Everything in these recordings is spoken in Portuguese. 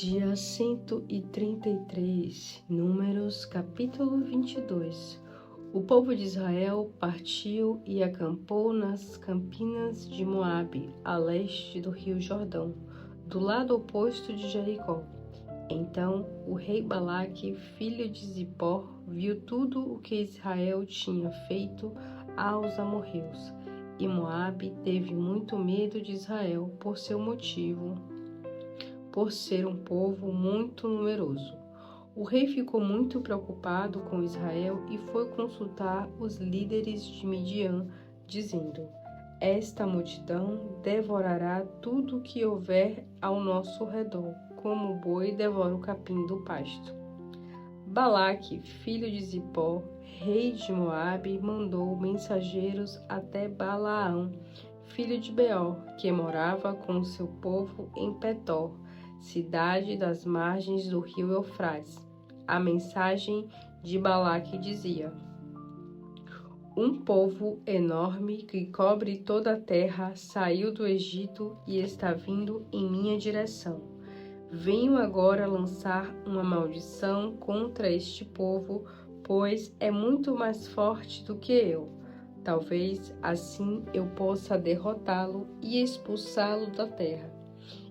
Dia 133, Números, capítulo 22. O povo de Israel partiu e acampou nas campinas de Moabe, a leste do rio Jordão, do lado oposto de Jericó. Então o rei Balaque, filho de Zippor, viu tudo o que Israel tinha feito aos amorreus, e Moabe teve muito medo de Israel por ser um povo muito numeroso. O rei ficou muito preocupado com Israel e foi consultar os líderes de Midian, dizendo: Esta multidão devorará tudo o que houver ao nosso redor, como o boi devora o capim do pasto. Balaque, filho de Zippor, rei de Moabe, mandou mensageiros até Balaão, filho de Beor, que morava com seu povo em Petor, cidade das margens do rio Eufrates. A mensagem de Balaque dizia: Um povo enorme que cobre toda a terra saiu do Egito e está vindo em minha direção. Venho agora lançar uma maldição contra este povo, pois é muito mais forte do que eu. Talvez assim eu possa derrotá-lo e expulsá-lo da terra.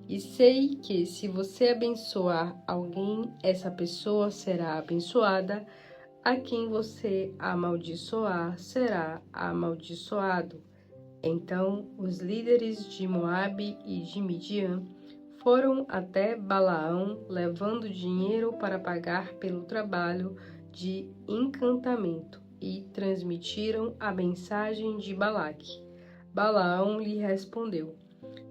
E sei que se você abençoar alguém, essa pessoa será abençoada. A quem você amaldiçoar, será amaldiçoado. Então os líderes de Moabe e de Midian foram até Balaão, levando dinheiro para pagar pelo trabalho de encantamento, e transmitiram a mensagem de Balaque. Balaão lhe respondeu: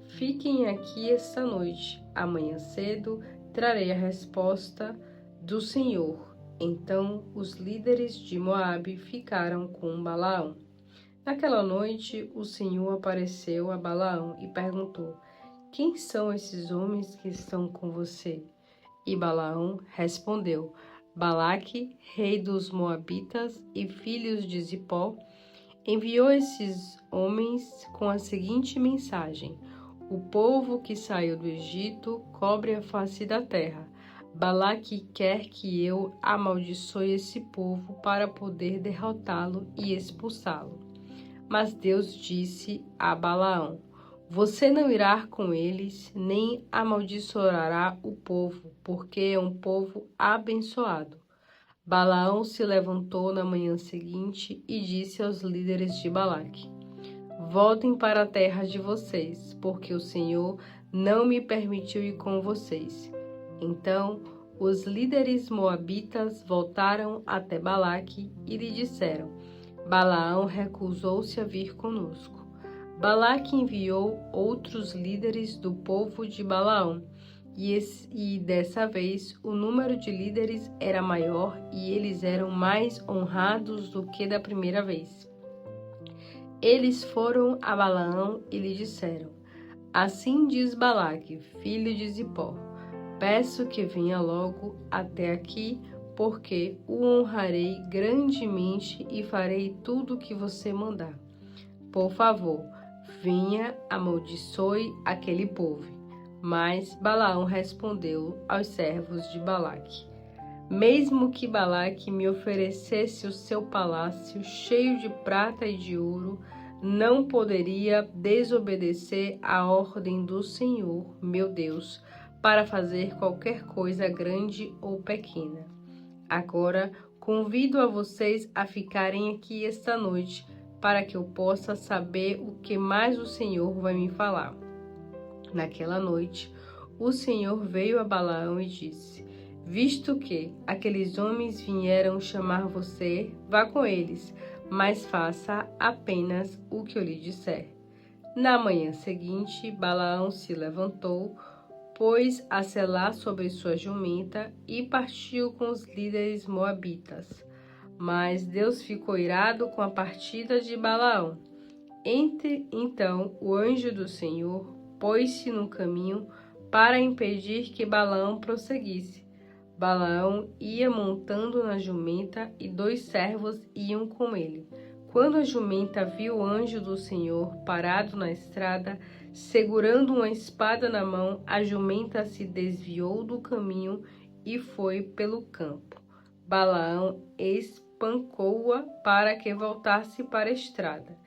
Fiquem aqui esta noite. Amanhã cedo trarei a resposta do Senhor. Então os líderes de Moabe ficaram com Balaão. Naquela noite o Senhor apareceu a Balaão e perguntou: Quem são esses homens que estão com você? E Balaão respondeu: Balaque, rei dos Moabitas e filhos de Zippor, enviou esses homens com a seguinte mensagem: O povo que saiu do Egito cobre a face da terra. Balaque quer que eu amaldiçoe esse povo para poder derrotá-lo e expulsá-lo. Mas Deus disse a Balaão: Você não irá com eles, nem amaldiçoará o povo, porque é um povo abençoado. Balaão se levantou na manhã seguinte e disse aos líderes de Balaque: Voltem para a terra de vocês, porque o Senhor não me permitiu ir com vocês. Então os líderes moabitas voltaram até Balaque e lhe disseram: Balaão recusou-se a vir conosco. Balaque enviou outros líderes do povo de Balaão, e dessa vez o número de líderes era maior e eles eram mais honrados do que da primeira vez. Eles foram a Balaão e lhe disseram: Assim diz Balaque, filho de Zippor: Peço que venha logo até aqui, porque o honrarei grandemente e farei tudo o que você mandar. Por favor, venha, amaldiçoe aquele povo. Mas Balaão respondeu aos servos de Balaque: Mesmo que Balaque me oferecesse o seu palácio cheio de prata e de ouro, não poderia desobedecer à ordem do Senhor, meu Deus, para fazer qualquer coisa grande ou pequena. Agora convido a vocês a ficarem aqui esta noite, para que eu possa saber o que mais o Senhor vai me falar. Naquela noite, o Senhor veio a Balaão e disse: Visto que aqueles homens vieram chamar você, vá com eles, mas faça apenas o que eu lhe disser. Na manhã seguinte, Balaão se levantou, pôs a selar sobre sua jumenta e partiu com os líderes moabitas. Mas Deus ficou irado com a partida de Balaão. Então o anjo do Senhor pôs-se no caminho para impedir que Balaão prosseguisse. Balaão ia montando na jumenta e 2 servos iam com ele. Quando a jumenta viu o anjo do Senhor parado na estrada, segurando uma espada na mão, a jumenta se desviou do caminho e foi pelo campo. Balaão espancou-a para que voltasse para a estrada.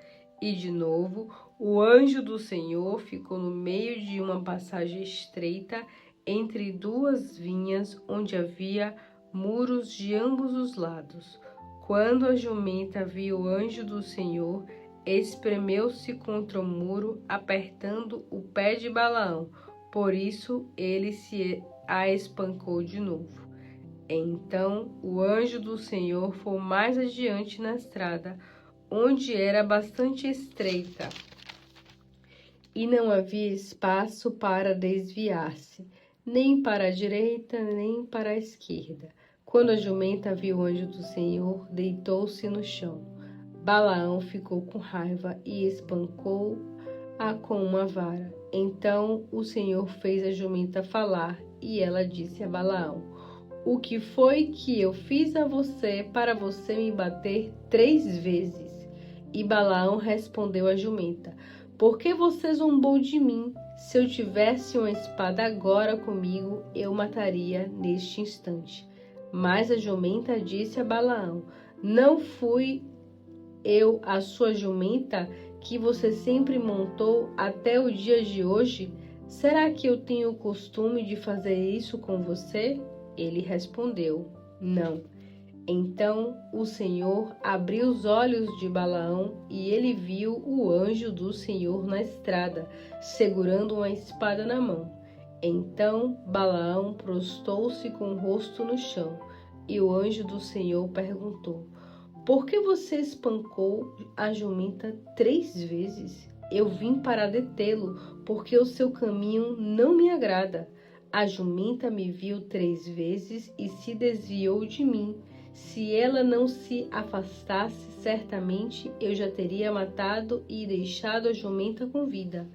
E de novo, o anjo do Senhor ficou no meio de uma passagem estreita entre duas vinhas, onde havia muros de ambos os lados. Quando a jumenta viu o anjo do Senhor, espremeu-se contra o muro, apertando o pé de Balaão. Por isso ele a espancou de novo. Então o anjo do Senhor foi mais adiante na estrada, onde era bastante estreita, e não havia espaço para desviar-se, nem para a direita, nem para a esquerda. Quando a jumenta viu o anjo do Senhor, deitou-se no chão. Balaão ficou com raiva e espancou-a com uma vara. Então o Senhor fez a jumenta falar, e ela disse a Balaão: "O que foi que eu fiz a você para você me bater 3 vezes?" E Balaão respondeu à jumenta: "Por que você zombou de mim? Se eu tivesse uma espada agora comigo, eu mataria neste instante." Mas a jumenta disse a Balaão: "Não fui eu a sua jumenta que você sempre montou até o dia de hoje? Será que eu tenho o costume de fazer isso com você?" Ele respondeu: "Não." Então o Senhor abriu os olhos de Balaão e ele viu o anjo do Senhor na estrada, segurando uma espada na mão. Então Balaão prostou-se com o rosto no chão, e o anjo do Senhor perguntou: "Por que você espancou a jumenta 3 vezes?" "Eu vim para detê-lo, porque o seu caminho não me agrada. A jumenta me viu 3 vezes e se desviou de mim. Se ela não se afastasse, certamente eu já teria matado e deixado a jumenta com vida."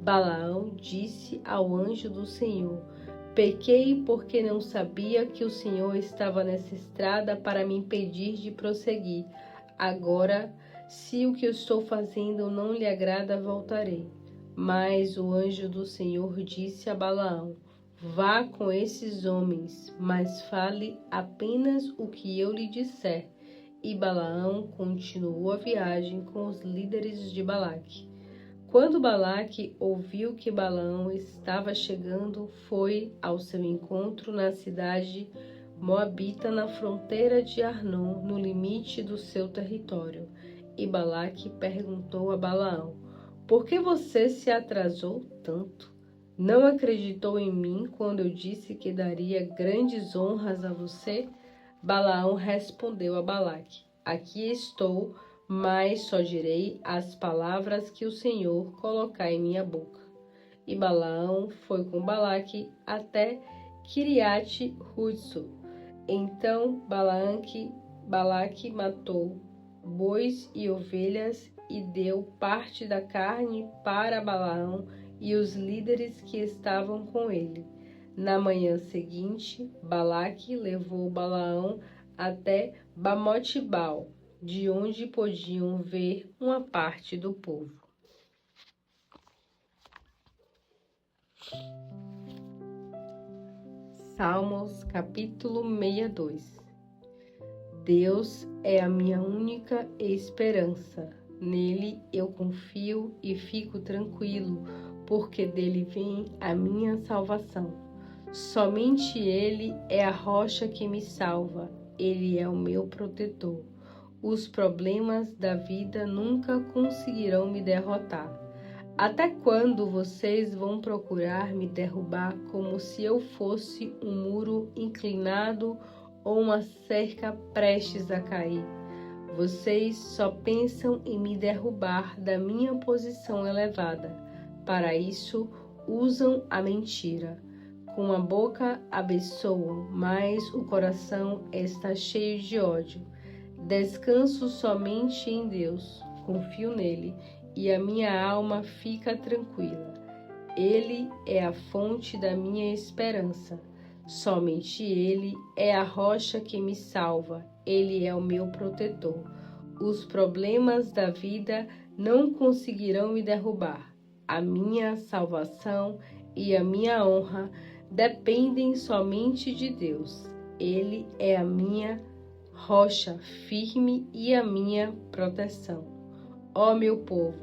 Balaão disse ao anjo do Senhor: "Pequei porque não sabia que o Senhor estava nessa estrada para me impedir de prosseguir. Agora, se o que eu estou fazendo não lhe agrada, voltarei." Mas o anjo do Senhor disse a Balaão: "Vá com esses homens, mas fale apenas o que eu lhe disser." E Balaão continuou a viagem com os líderes de Balaque. Quando Balaque ouviu que Balaão estava chegando, foi ao seu encontro na cidade moabita, na fronteira de Arnon, no limite do seu território. E Balaque perguntou a Balaão: "Por que você se atrasou tanto? Não acreditou em mim quando eu disse que daria grandes honras a você?" Balaão respondeu a Balaque: "Aqui estou, mas só direi as palavras que o Senhor colocar em minha boca." E Balaão foi com Balaque até Quiriate-Huzot. Então Balaque matou bois e ovelhas e deu parte da carne para Balaão e os líderes que estavam com ele. Na manhã seguinte, Balaque levou Balaão até Bamot-Baal, de onde podiam ver uma parte do povo. Salmos, capítulo 62. Deus é a minha única esperança. Nele eu confio e fico tranquilo, porque dele vem a minha salvação. Somente ele é a rocha que me salva. Ele é o meu protetor. Os problemas da vida nunca conseguirão me derrotar. Até quando vocês vão procurar me derrubar como se eu fosse um muro inclinado ou uma cerca prestes a cair? Vocês só pensam em me derrubar da minha posição elevada. Para isso, usam a mentira. Com a boca abençoam, mas o coração está cheio de ódio. Descanso somente em Deus, confio nele, e a minha alma fica tranquila. Ele é a fonte da minha esperança. Somente ele é a rocha que me salva. Ele é o meu protetor. Os problemas da vida não conseguirão me derrubar. A minha salvação e a minha honra dependem somente de Deus. Ele é a minha rocha firme e a minha proteção. Ó meu povo,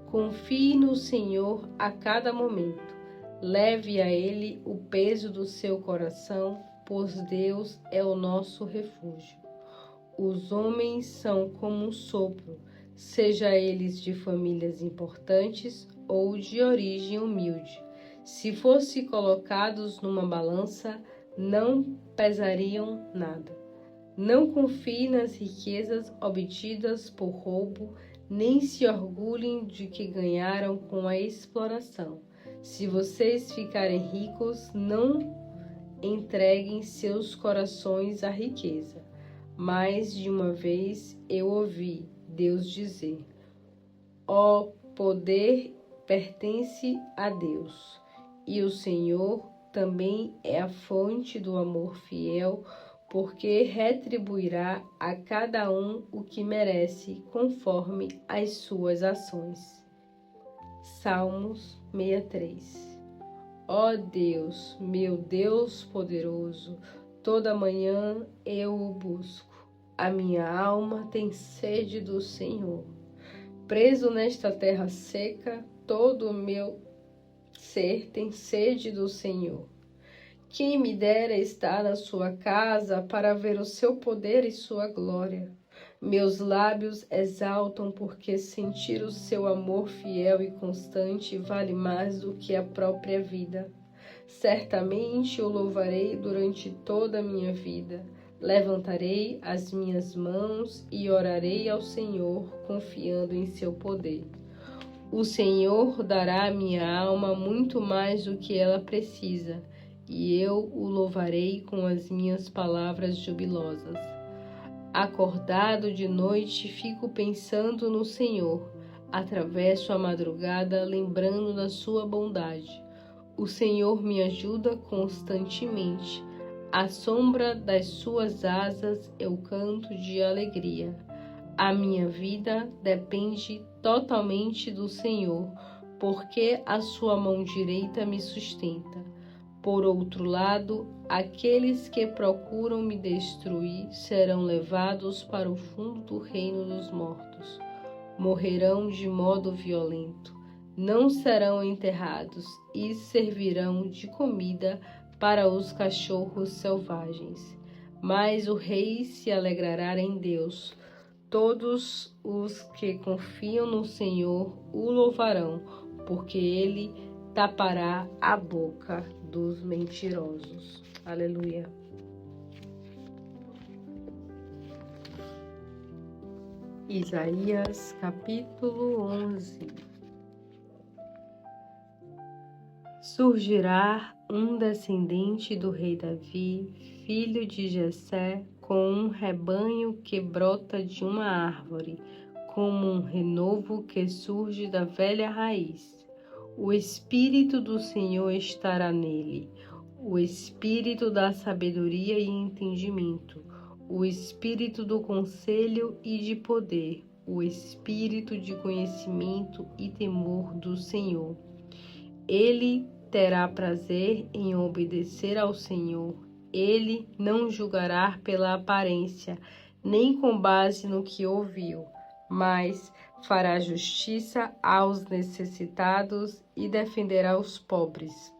confie no Senhor a cada momento. Leve a Ele o peso do seu coração, pois Deus é o nosso refúgio. Os homens são como um sopro, seja eles de famílias importantes ou de origem humilde. Se fossem colocados numa balança, não pesariam nada. Não confie nas riquezas obtidas por roubo, nem se orgulhem de que ganharam com a exploração. Se vocês ficarem ricos, não entreguem seus corações à riqueza. Mais de uma vez eu ouvi Deus dizer: ó, poder pertence a Deus, e o Senhor também é a fonte do amor fiel, porque retribuirá a cada um o que merece, conforme as suas ações. Salmos 63. Ó Deus, meu Deus poderoso, toda manhã eu o busco. A minha alma tem sede do Senhor. Preso nesta terra seca, todo o meu ser tem sede do Senhor. Quem me dera estar na sua casa para ver o seu poder e sua glória. Meus lábios exaltam porque sentir o seu amor fiel e constante vale mais do que a própria vida. Certamente o louvarei durante toda a minha vida. Levantarei as minhas mãos e orarei ao Senhor, confiando em seu poder. O Senhor dará à minha alma muito mais do que ela precisa, e eu o louvarei com as minhas palavras jubilosas. Acordado de noite, fico pensando no Senhor. Atravesso a madrugada, lembrando da sua bondade. O Senhor me ajuda constantemente. À sombra das suas asas eu canto de alegria. A minha vida depende totalmente do Senhor, porque a sua mão direita me sustenta. Por outro lado, aqueles que procuram me destruir serão levados para o fundo do reino dos mortos. Morrerão de modo violento, não serão enterrados e servirão de comida para os cachorros selvagens. Mas o rei se alegrará em Deus. Todos os que confiam no Senhor o louvarão, porque ele tapará a boca dos mentirosos. Aleluia. Isaías capítulo 11. Surgirá um descendente do rei Davi, filho de Jessé, com um rebanho que brota de uma árvore, como um renovo que surge da velha raiz. O Espírito do Senhor estará nele, o Espírito da sabedoria e entendimento, o Espírito do conselho e de poder, o Espírito de conhecimento e temor do Senhor. Ele terá prazer em obedecer ao Senhor. Ele não julgará pela aparência, nem com base no que ouviu, mas fará justiça aos necessitados e defenderá os pobres.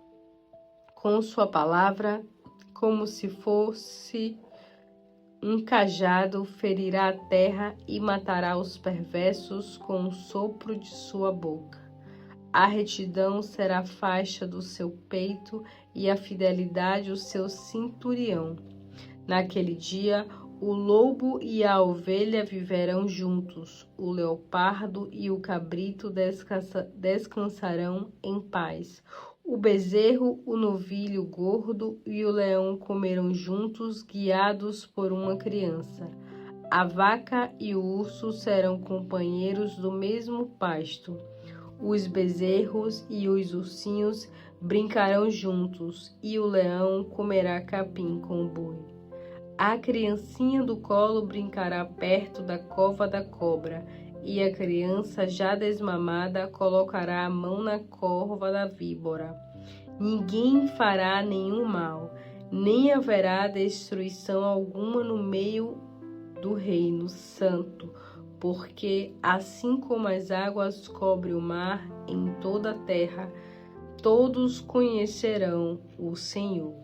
Com sua palavra, como se fosse um cajado, ferirá a terra e matará os perversos com o sopro de sua boca. A retidão será a faixa do seu peito e a fidelidade o seu cinturião. Naquele dia, o lobo e a ovelha viverão juntos, o leopardo e o cabrito descansarão em paz. O bezerro, o novilho gordo e o leão comerão juntos, guiados por uma criança. A vaca e o urso serão companheiros do mesmo pasto. Os bezerros e os ursinhos brincarão juntos, e o leão comerá capim com o boi. A criancinha do colo brincará perto da cova da cobra, e a criança já desmamada colocará a mão na cova da víbora. Ninguém fará nenhum mal, nem haverá destruição alguma no meio do reino santo, porque assim como as águas cobrem o mar em toda a terra, todos conhecerão o Senhor.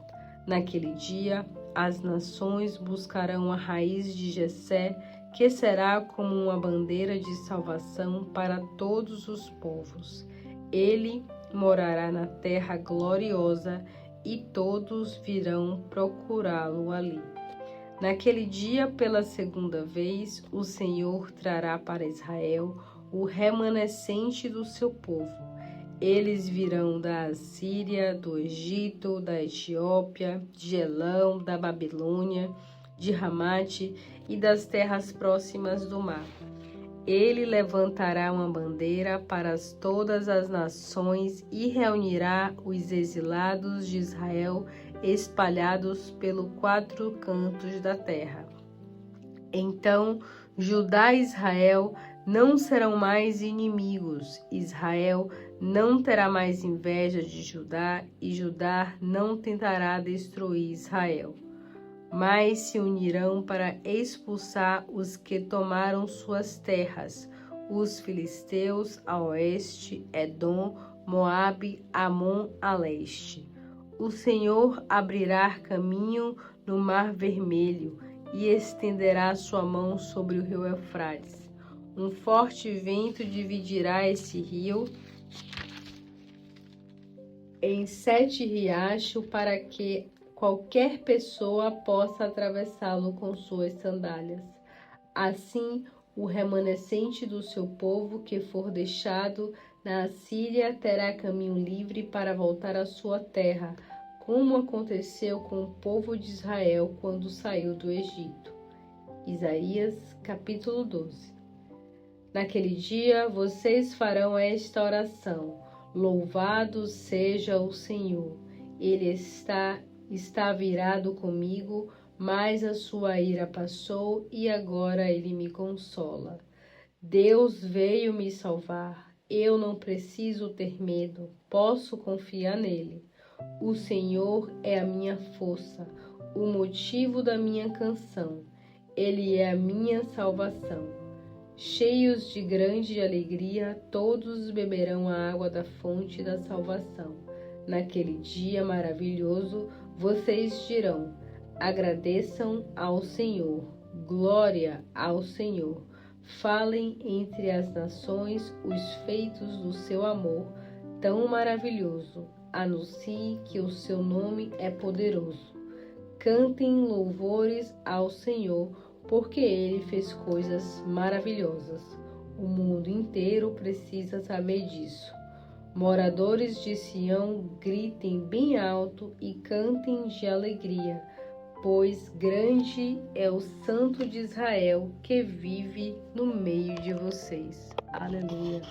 Naquele dia, as nações buscarão a raiz de Jessé, que será como uma bandeira de salvação para todos os povos. Ele morará na terra gloriosa e todos virão procurá-lo ali. Naquele dia, pela segunda vez, o Senhor trará para Israel o remanescente do seu povo. Eles virão da Assíria, do Egito, da Etiópia, de Elão, da Babilônia, de Ramate e das terras próximas do mar. Ele levantará uma bandeira para todas as nações e reunirá os exilados de Israel espalhados pelos 4 cantos da terra. Então, Judá e Israel não serão mais inimigos. Israel não terá mais inveja de Judá e Judá não tentará destruir Israel. Mas se unirão para expulsar os que tomaram suas terras, os filisteus a oeste, Edom, Moabe, Amon a leste. O Senhor abrirá caminho no Mar Vermelho e estenderá sua mão sobre o rio Eufrates. Um forte vento dividirá esse rio em 7 riachos para que qualquer pessoa possa atravessá-lo com suas sandálias. Assim, o remanescente do seu povo que for deixado na Assíria terá caminho livre para voltar à sua terra, como aconteceu com o povo de Israel quando saiu do Egito. Isaías, capítulo 12. Naquele dia, vocês farão esta oração: Louvado seja o Senhor. Ele está virado comigo, mas a sua ira passou e agora ele me consola. Deus veio me salvar. Eu não preciso ter medo, posso confiar nele. O Senhor é a minha força, o motivo da minha canção. Ele é a minha salvação. Cheios de grande alegria, todos beberão a água da fonte da salvação. Naquele dia maravilhoso, vocês dirão: agradeçam ao Senhor, glória ao Senhor. Falem entre as nações os feitos do seu amor tão maravilhoso. Anuncie que o seu nome é poderoso. Cantem louvores ao Senhor, porque ele fez coisas maravilhosas. O mundo inteiro precisa saber disso. Moradores de Sião, gritem bem alto e cantem de alegria, pois grande é o Santo de Israel que vive no meio de vocês. Aleluia.